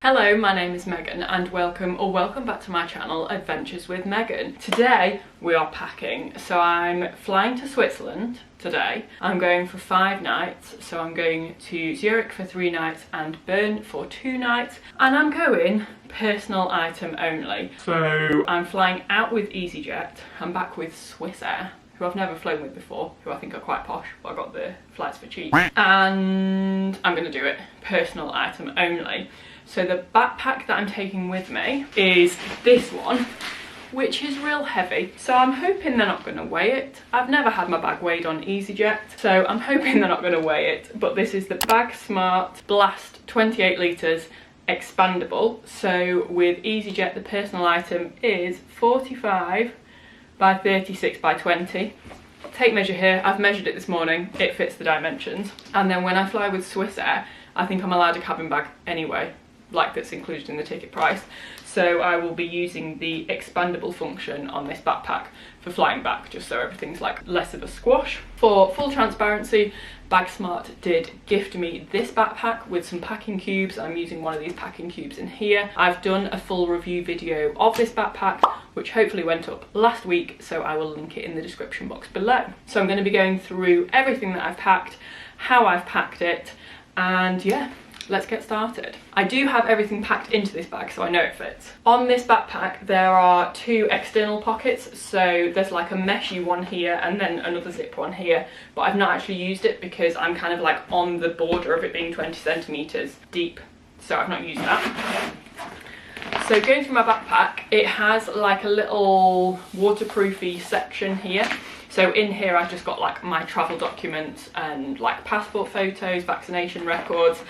Hello, my name is Megan and welcome back to my channel, Adventures with Megan. Today we are packing, so I'm flying to Switzerland today. I'm going for 5 nights, so I'm going to Zurich for 3 nights and Bern for 2 nights, and I'm going personal item only. So I'm flying out with EasyJet. I'm back with Swiss Air, who I've never flown with before, who I think are quite posh, but I got the flights for cheap. And I'm going to do it personal item only. So the backpack that I'm taking with me is this one, which is real heavy. So I'm hoping they're not going to weigh it. I've never had my bag weighed on EasyJet, so I'm hoping they're not going to weigh it. But this is the Bagsmart Blast 28 litres expandable. So with EasyJet, the personal item is 45 by 36 by 20. Tape measure here, I've measured it this morning, it fits the dimensions. And then when I fly with Swiss Air, I think I'm allowed a cabin bag anyway, like that's included in the ticket price. So I will be using the expandable function on this backpack for flying back, just so everything's like less of a squash. For full transparency, Bagsmart did gift me this backpack with some packing cubes. I'm using one of these packing cubes in here. I've done a full review video of this backpack, which hopefully went up last week, so I will link it in the description box below. So I'm going to be going through everything that I've packed, how I've packed it, and yeah, let's get started. I do have everything packed into this bag, so I know it fits. On this backpack there are 2 external pockets, so there's like a meshy one here and then another zip one here, but I've not actually used it because I'm kind of like on the border of it being 20 centimetres deep, so I've not used that. So going through my backpack, it has like a little waterproofy section here. So in here I've just got like my travel documents and like passport photos, vaccination records.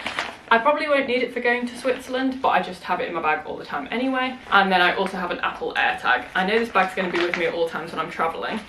I probably won't need it for going to Switzerland, but I just have it in my bag all the time anyway. And then I also have an Apple AirTag. I know this bag's going to be with me at all times when I'm travelling,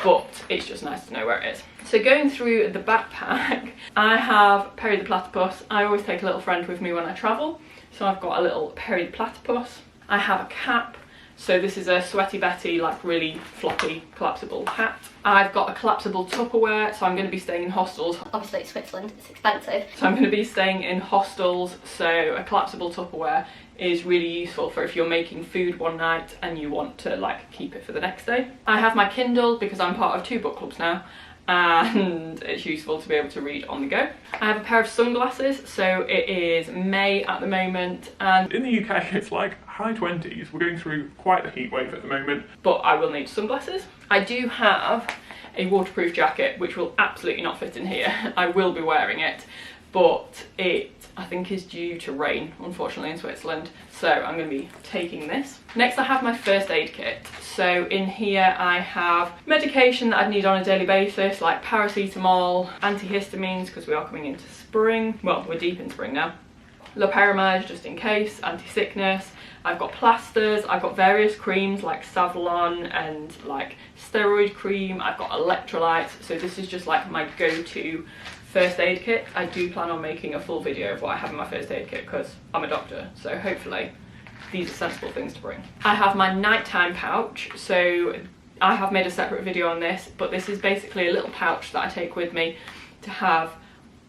but it's just nice to know where it is. So going through the backpack, I have Perry the platypus. I always take a little friend with me when I travel. So I've got a little Perry the platypus. I have a cap. So this is a Sweaty Betty, like really floppy, collapsible hat. I've got a collapsible Tupperware, so I'm going to be staying in hostels. Obviously it's Switzerland, it's expensive. So I'm going to be staying in hostels, so a collapsible Tupperware is really useful for if you're making food one night and you want to like keep it for the next day. I have my Kindle because I'm part of 2 book clubs now, and it's useful to be able to read on the go. I have a pair of sunglasses, so it is May at the moment, and in the UK it's like high 20s. We're going through quite the heat wave at the moment, but I will need sunglasses. I do have a waterproof jacket which will absolutely not fit in here. I will be wearing it, but it I think is due to rain, unfortunately, in Switzerland, so I'm going to be taking this. Next I have my first aid kit. So in here I have medication that I'd need on a daily basis, like paracetamol, antihistamines because we are coming into spring. Well, we're deep in spring now. Loperamide just in case, anti-sickness. I've got plasters, I've got various creams like Savlon and like steroid cream. I've got electrolytes, so this is just like my go-to first aid kit. I do plan on making a full video of what I have in my first aid kit because I'm a doctor, so hopefully these are sensible things to bring. I have my nighttime pouch, so I have made a separate video on this, but this is basically a little pouch that I take with me to have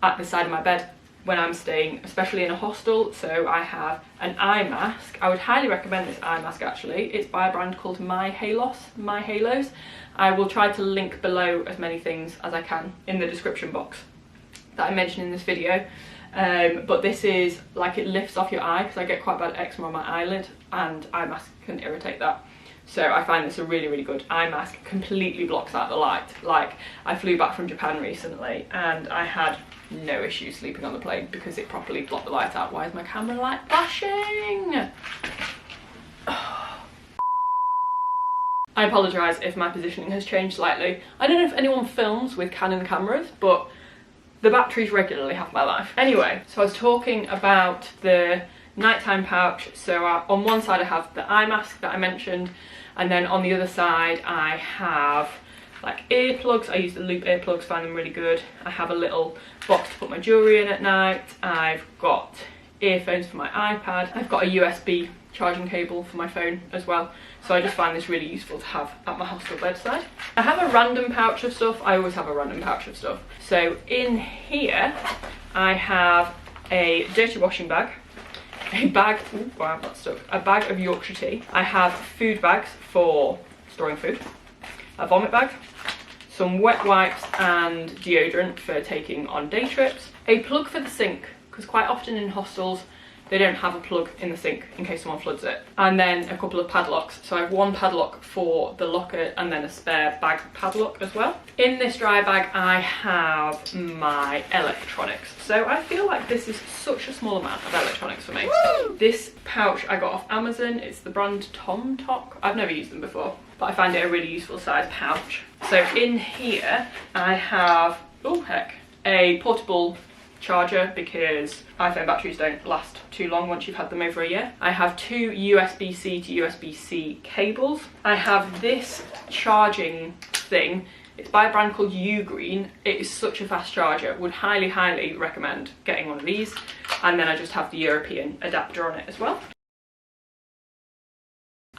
at the side of my bed when I'm staying, especially in a hostel. So I have an eye mask. I would highly recommend this eye mask actually. It's by a brand called My Halos. I will try to link below as many things as I can in the description box that I mentioned in this video. But this is like, it lifts off your eye because I get quite bad eczema on my eyelid and eye mask can irritate that. So I find this a really, really good eye mask. Completely blocks out the light. Like, I flew back from Japan recently and I had no issues sleeping on the plane because it properly blocked the light out. Why is my camera light flashing? I apologise if my positioning has changed slightly. I don't know if anyone films with Canon cameras, but the batteries regularly have my life. Anyway, so I was talking about the nighttime pouch. So on one side I have the eye mask that I mentioned, and then on the other side I have like earplugs. I use the loop earplugs, find them really good. I have a little box to put my jewellery in at night. I've got earphones for my iPad. I've got a USB charging cable for my phone as well. So I just find this really useful to have at my hostel bedside. I have a random pouch of stuff. I always have a random pouch of stuff. So in here I have a dirty washing bag, a bag, ooh, wow, that's stuck, a bag of Yorkshire tea. I have food bags for storing food, a vomit bag, some wet wipes and deodorant for taking on day trips, a plug for the sink, because quite often in hostels they don't have a plug in the sink in case someone floods it, and then a couple of padlocks. So I have one padlock for the locker and then a spare bag padlock as well. In this dry bag I have my electronics. So I feel like this is such a small amount of electronics for me. Woo! This pouch I got off Amazon. It's the brand Tom Tok. I've never used them before, but I find it a really useful size pouch. So in here I have, oh heck, a portable charger because iPhone batteries don't last too long once you've had them over a year. I have two USB-C to USB-C cables. I have this charging thing. It's by a brand called Ugreen. It is such a fast charger. Would highly, highly recommend getting one of these. And then I just have the European adapter on it as well.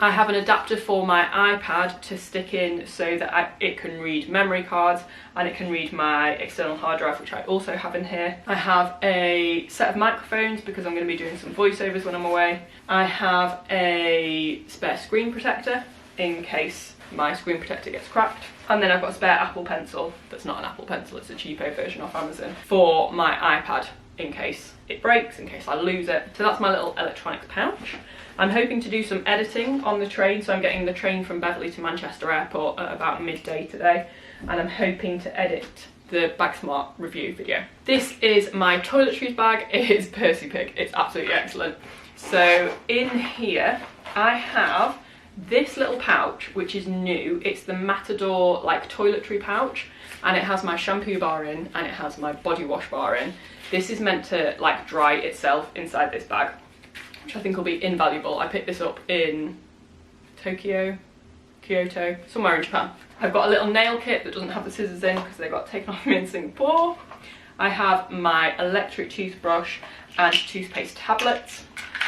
I have an adapter for my iPad to stick in so that it can read memory cards and it can read my external hard drive, which I also have in here. I have a set of microphones because I'm going to be doing some voiceovers when I'm away. I have a spare screen protector in case my screen protector gets cracked. And then I've got a spare Apple Pencil that's not an Apple Pencil, it's a cheapo version off Amazon, for my iPad in case it breaks, in case I lose it. So that's my little electronics pouch. I'm hoping to do some editing on the train, so I'm getting the train from Beverley to Manchester Airport at about midday today, and I'm hoping to edit the Bagsmart review video. This is my Toiletries bag. It is Percy Pig. It's absolutely excellent. So in here I have this little pouch, which is new. It's the Matador like toiletry pouch, and it has my shampoo bar in and it has my body wash bar in. This is meant to like dry itself inside this bag, which I think will be invaluable. I picked this up in Tokyo, Kyoto, somewhere in Japan. I've got a little nail kit that doesn't have the scissors in because they got taken off me in Singapore. I have my electric toothbrush and toothpaste tablets.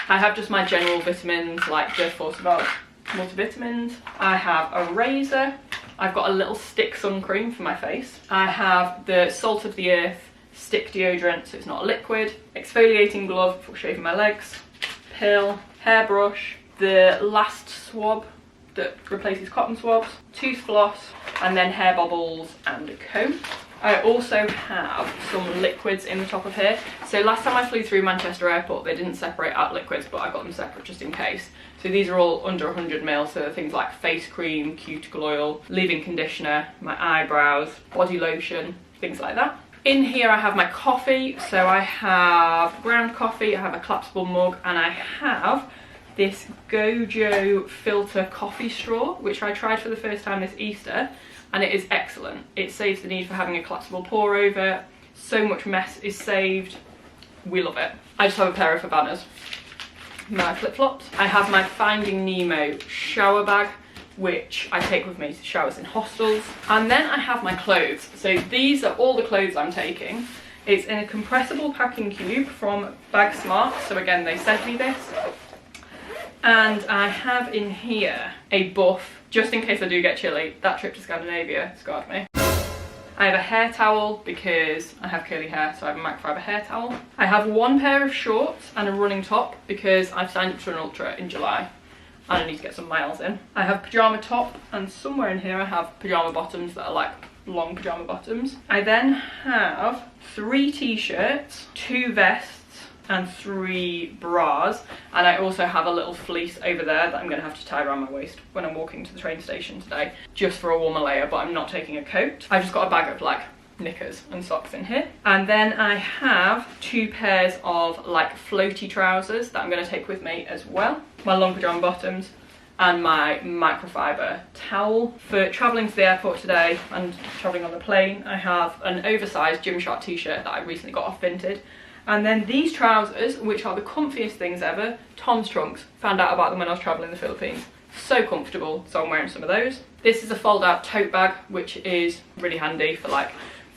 I have just my general vitamins like the Forceval multivitamins. I have a razor. I've got a little stick sun cream for my face. I have the Salt of the Earth stick deodorant, so it's not a liquid. Exfoliating glove for shaving my legs. Pill, hairbrush, the last swab that replaces cotton swabs, tooth floss, and then hair bobbles and a comb. I also have some liquids in the top of here. So last time I flew through Manchester Airport, they didn't separate out liquids, but I got them separate just in case. So these are all under 100 ml, so things like face cream, cuticle oil, leave-in conditioner, my eyebrows, body lotion, things like that. In here I have my coffee, so I have ground coffee, I have a collapsible mug, and I have this Gojo filter coffee straw, which I tried for the first time this Easter, and it is excellent. It saves the need for having a collapsible pour over, so much mess is saved, we love it. I just have a pair of Havanas, my flip-flops. I have my Finding Nemo shower bag, which I take with me to showers in hostels. And then I have my clothes. So these are all the clothes I'm taking. It's in a compressible packing cube from Bagsmart. So again, they sent me this. And I have in here a buff, just in case I do get chilly. That trip to Scandinavia scarred me. I have a hair towel because I have curly hair, so I have a microfiber hair towel. I have one pair of shorts and a running top because I've signed up for an ultra in July and I need to get some miles in. I have pyjama top, and somewhere in here I have pyjama bottoms that are like long pyjama bottoms. I then have 3 t-shirts, 2 vests and 3 bras, and I also have a little fleece over there that I'm going to have to tie around my waist when I'm walking to the train station today, just for a warmer layer, but I'm not taking a coat. I've just got a bag of like knickers and socks in here. And then I have 2 pairs of like floaty trousers that I'm going to take with me as well, my long pyjama bottoms and my microfiber towel. For travelling to the airport today and travelling on the plane, I have an oversized Gymshark t-shirt that I recently got off Vinted. And then these trousers, which are the comfiest things ever, Tom's trunks. Found out about them when I was travelling in the Philippines. So comfortable, so I'm wearing some of those. This is a fold-out tote bag, which is really handy for like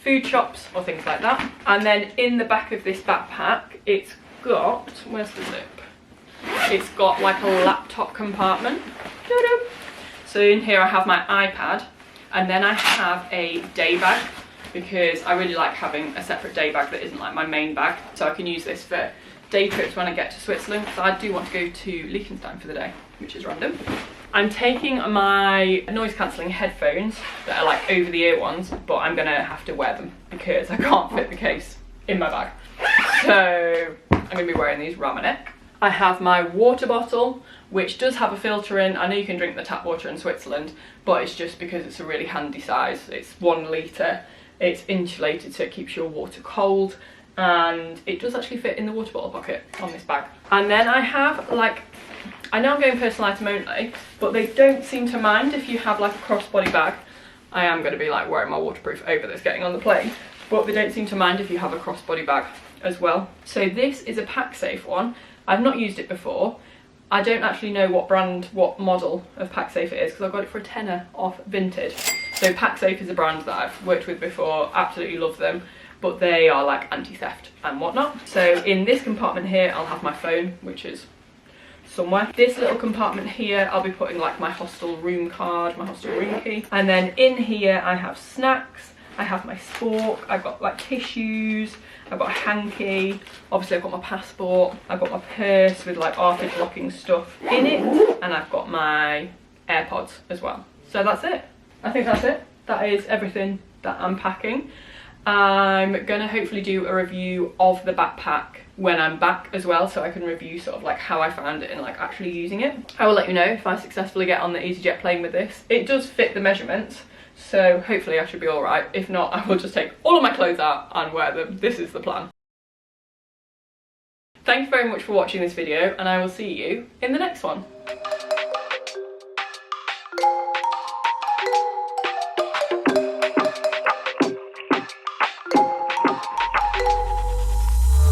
food shops or things like that. And then in the back of this backpack, it's got, where's the zip? It's got like a laptop compartment. So in here I have my iPad, and then I have a day bag, because I really like having a separate day bag that isn't like my main bag, so I can use this for day trips when I get to Switzerland, because I do want to go to Liechtenstein for the day, which is random. I'm taking my noise cancelling headphones that are like over the ear ones, but I'm gonna have to wear them because I can't fit the case in my bag. So I'm gonna be wearing these round my neck. I have my water bottle, which does have a filter in. I know you can drink the tap water in Switzerland, but it's just because it's a really handy size. It's 1 litre, it's insulated so it keeps your water cold, and it does actually fit in the water bottle pocket on this bag. And then I have like, I know I'm going personal item only, but they don't seem to mind if you have like a crossbody bag. I am going to be like wearing my waterproof over this getting on the plane, but they don't seem to mind if you have a crossbody bag as well. So this is a PakSafe one. I've not used it before. I don't actually know what brand, what model of PakSafe it is, because I got it for a tenner off Vinted. So PakSafe is a brand that I've worked with before, absolutely love them, but they are like anti-theft and whatnot. So in this compartment here, I'll have my phone, which is somewhere. This little compartment here, I'll be putting like my hostel room card, my hostel room key. And then in here, I have snacks, I have my spork, I've got like tissues, I've got a hanky, obviously I've got my passport, I've got my purse with like arcade blocking stuff in it, and I've got my AirPods as well. So that's it. I think that's it. That is everything that I'm packing. I'm gonna hopefully do a review of the backpack when I'm back as well, so I can review sort of like how I found it and like actually using it. I will let you know if I successfully get on the EasyJet plane with this. It does fit the measurements, so hopefully I should be all right. If not, I will just take all of my clothes out and wear them. This is the plan. Thank you very much for watching this video, and I will see you in the next one.